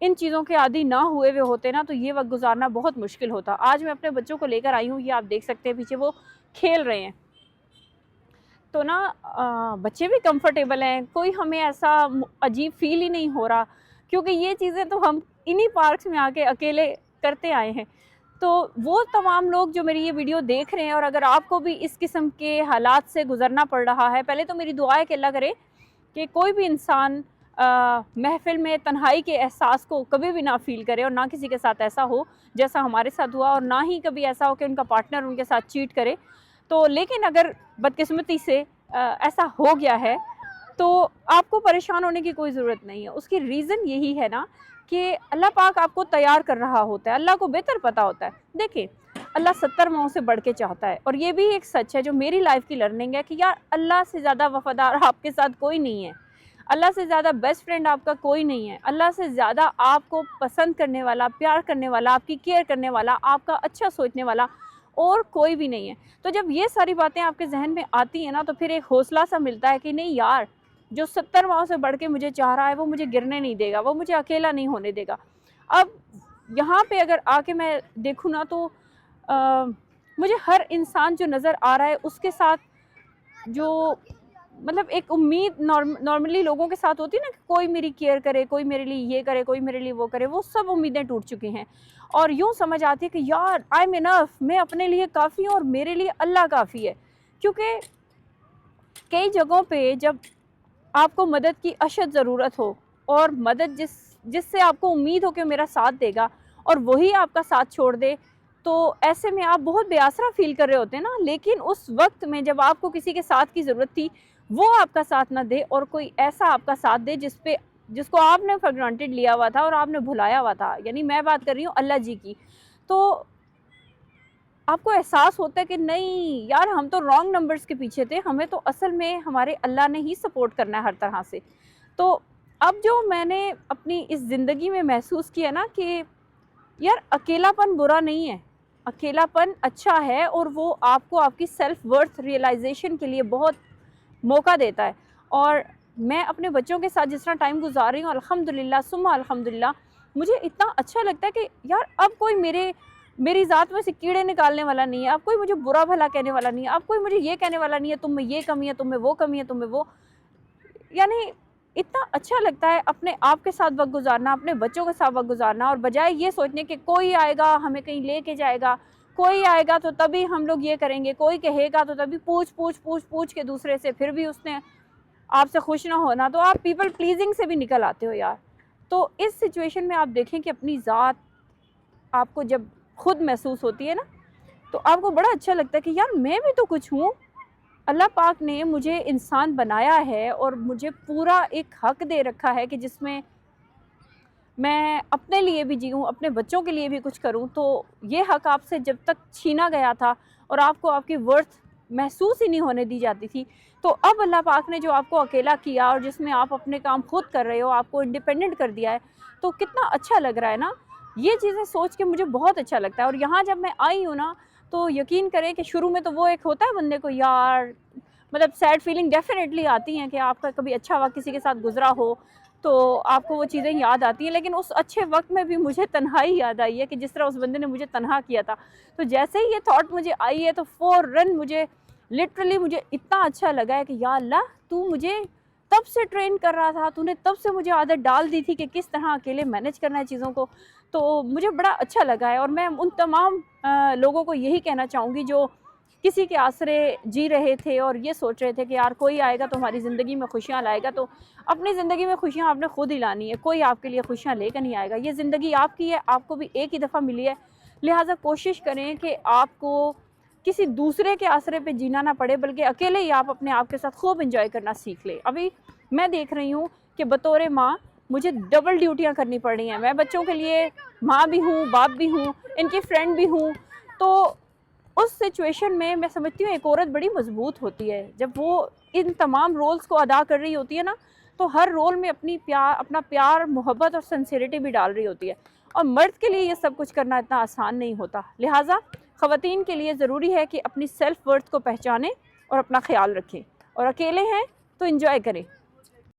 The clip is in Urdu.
ان چیزوں کے عادی نہ ہوئے ہوئے ہوتے نا تو یہ وقت گزارنا بہت مشکل ہوتا۔ آج میں اپنے بچوں کو لے کر آئی ہوں، یہ آپ دیکھ سکتے ہیں پیچھے وہ کھیل رہے ہیں، تو نا بچے بھی کمفرٹیبل ہیں، کوئی ہمیں ایسا عجیب فیل ہی نہیں ہو رہا، کیونکہ یہ چیزیں تو ہم انہی پارکس میں آ کے اکیلے کرتے آئے ہیں۔ تو وہ تمام لوگ جو میری یہ ویڈیو دیکھ رہے ہیں، اور اگر آپ کو بھی اس قسم کے حالات سے گزرنا پڑ رہا ہے، پہلے تو میری دعا ہے کہ اللہ کرے کہ کوئی بھی انسان محفل میں تنہائی کے احساس کو کبھی بھی نہ فیل کرے، اور نہ کسی کے ساتھ ایسا ہو جیسا ہمارے ساتھ ہوا، اور نہ ہی کبھی ایسا ہو کہ ان کا پارٹنر ان کے ساتھ چیٹ کرے۔ تو لیکن اگر بدقسمتی سے ایسا ہو گیا ہے تو آپ کو پریشان ہونے کی کوئی ضرورت نہیں ہے۔ اس کی ریزن یہی ہے نا کہ اللہ پاک آپ کو تیار کر رہا ہوتا ہے، اللہ کو بہتر پتہ ہوتا ہے۔ دیکھیں، اللہ 70 ماؤں سے بڑھ کے چاہتا ہے، اور یہ بھی ایک سچ ہے جو میری لائف کی لرننگ ہے کہ یار اللہ سے زیادہ وفادار آپ کے ساتھ کوئی نہیں ہے، اللہ سے زیادہ بیسٹ فرینڈ آپ کا کوئی نہیں ہے، اللہ سے زیادہ آپ کو پسند کرنے والا، پیار کرنے والا، آپ کی کیئر کرنے والا، آپ کا اچھا سوچنے والا اور کوئی بھی نہیں ہے۔ تو جب یہ ساری باتیں آپ کے ذہن میں آتی ہیں نا تو پھر ایک حوصلہ سا ملتا ہے کہ نہیں یار، جو 70 ماؤں سے بڑھ کے مجھے چاہ رہا ہے وہ مجھے گرنے نہیں دے گا، وہ مجھے اکیلا نہیں ہونے دے گا۔ اب یہاں پہ اگر آ کے میں دیکھوں نا تو مجھے ہر انسان جو نظر آ رہا ہے اس کے ساتھ جو مطلب ایک امید نارملی لوگوں کے ساتھ ہوتی ہے نا کہ کوئی میری کیئر کرے، کوئی میرے لیے یہ کرے، کوئی میرے لیے وہ کرے، وہ سب امیدیں ٹوٹ چکی ہیں، اور یوں سمجھ آتی ہے کہ یار آئی ایم انف، میں اپنے لیے کافی ہوں اور میرے لیے اللہ کافی ہے۔ کیونکہ کئی جگہوں پہ جب آپ کو مدد کی اشد ضرورت ہو، اور مدد جس سے آپ کو امید ہو کہ میرا ساتھ دے گا، اور وہی آپ کا ساتھ چھوڑ دے، تو ایسے میں آپ بہت بے آسرا فیل کر رہے ہوتے ہیں نا۔ لیکن اس وقت میں جب آپ کو کسی کے ساتھ کی ضرورت تھی، وہ آپ کا ساتھ نہ دے اور کوئی ایسا آپ کا ساتھ دے جس کو آپ نے فار گرانٹیڈ لیا ہوا تھا اور آپ نے بھلایا ہوا تھا، یعنی میں بات کر رہی ہوں اللہ جی کی، تو آپ کو احساس ہوتا ہے کہ نہیں یار ہم تو رانگ نمبرز کے پیچھے تھے، ہمیں تو اصل میں ہمارے اللہ نے ہی سپورٹ کرنا ہے ہر طرح سے۔ تو اب جو میں نے اپنی اس زندگی میں محسوس کیا نا کہ یار اکیلا پن برا نہیں ہے، اکیلا پن اچھا ہے، اور وہ آپ کو آپ کی سیلف ورتھ ریئلائزیشن کے لیے بہت موقع دیتا ہے۔ اور میں اپنے بچوں کے ساتھ جس طرح ٹائم گزار رہی ہوں الحمدللہ ثم الحمدللہ، مجھے اتنا اچھا لگتا ہے کہ یار اب کوئی میری ذات میں سے کیڑے نکالنے والا نہیں ہے، اب کوئی مجھے برا بھلا کہنے والا نہیں ہے، اب کوئی مجھے یہ کہنے والا نہیں ہے تم میں یہ کمی ہے، تم میں وہ کمی ہے، تم میں وہ، یعنی اتنا اچھا لگتا ہے اپنے آپ کے ساتھ وقت گزارنا، اپنے بچوں کے ساتھ وقت گزارنا، اور بجائے یہ سوچنے کہ کوئی آئے گا ہمیں کہیں لے کے جائے گا، کوئی آئے گا تو تبھی ہم لوگ یہ کریں گے، کوئی کہے گا تو تبھی پوچھ کے دوسرے سے پھر بھی اس نے آپ سے خوش نہ ہونا، تو آپ پیپل پلیزنگ سے بھی نکل آتے ہو یار۔ تو اس سچویشن میں آپ دیکھیں کہ اپنی ذات آپ کو جب خود محسوس ہوتی ہے نا تو آپ کو بڑا اچھا لگتا ہے کہ یار میں بھی تو کچھ ہوں، اللہ پاک نے مجھے انسان بنایا ہے اور مجھے پورا ایک حق دے رکھا ہے کہ جس میں میں اپنے لیے بھی جیوں، اپنے بچوں کے لیے بھی کچھ کروں۔ تو یہ حق آپ سے جب تک چھینا گیا تھا اور آپ کو آپ کی ورتھ محسوس ہی نہیں ہونے دی جاتی تھی، تو اب اللہ پاک نے جو آپ کو اکیلا کیا اور جس میں آپ اپنے کام خود کر رہے ہو، آپ کو انڈیپینڈنٹ کر دیا ہے، تو کتنا اچھا لگ رہا ہے نا۔ یہ چیزیں سوچ کے مجھے بہت اچھا لگتا ہے۔ اور یہاں جب میں آئی ہوں نا تو یقین کریں کہ شروع میں تو وہ ایک ہوتا ہے بندے کو یار مطلب سیڈ فیلنگ ڈیفینیٹلی آتی ہیں کہ آپ کا کبھی اچھا وقت کسی کے ساتھ گزرا ہو تو آپ کو وہ چیزیں یاد آتی ہیں، لیکن اس اچھے وقت میں بھی مجھے تنہائی یاد آئی ہے کہ جس طرح اس بندے نے مجھے تنہا کیا تھا۔ تو جیسے ہی یہ تھاٹ مجھے آئی ہے تو فوراً مجھے اتنا اچھا لگا ہے کہ یا اللہ تو مجھے تب سے ٹرین کر رہا تھا، تو نے تب سے مجھے عادت ڈال دی تھی کہ کس طرح اکیلے مینیج کرنا ہے چیزوں کو۔ تو مجھے بڑا اچھا لگا ہے، اور میں ان تمام لوگوں کو یہی کہنا چاہوں گی جو کسی کے آسرے جی رہے تھے اور یہ سوچ رہے تھے کہ یار کوئی آئے گا تو ہماری زندگی میں خوشیاں لائے گا، تو اپنی زندگی میں خوشیاں آپ نے خود ہی لانی ہے، کوئی آپ کے لیے خوشیاں لے کر نہیں آئے گا۔ یہ زندگی آپ کی ہے، آپ کو بھی ایک ہی دفعہ ملی ہے، لہٰذا کوشش کریں کہ آپ کو کسی دوسرے کے آسرے پہ جینا نہ پڑے، بلکہ اکیلے ہی آپ اپنے آپ کے ساتھ خوب انجوائے کرنا سیکھ لیں۔ ابھی میں دیکھ رہی ہوں کہ بطور ماں مجھے ڈبل ڈیوٹیاں کرنی پڑ رہی ہیں، میں بچوں کے لیے ماں بھی ہوں، باپ بھی ہوں، ان کی فرینڈ بھی ہوں۔ تو اس سچویشن میں میں سمجھتی ہوں ایک عورت بڑی مضبوط ہوتی ہے جب وہ ان تمام رولز کو ادا کر رہی ہوتی ہے نا، تو ہر رول میں اپنا پیار، محبت اور سنسیریٹی بھی ڈال رہی ہوتی ہے، اور مرد کے لیے یہ سب کچھ کرنا اتنا آسان نہیں ہوتا۔ لہٰذا خواتین کے لیے ضروری ہے کہ اپنی سیلف ورتھ کو پہچانیں اور اپنا خیال رکھیں، اور اکیلے ہیں تو انجوائے کریں۔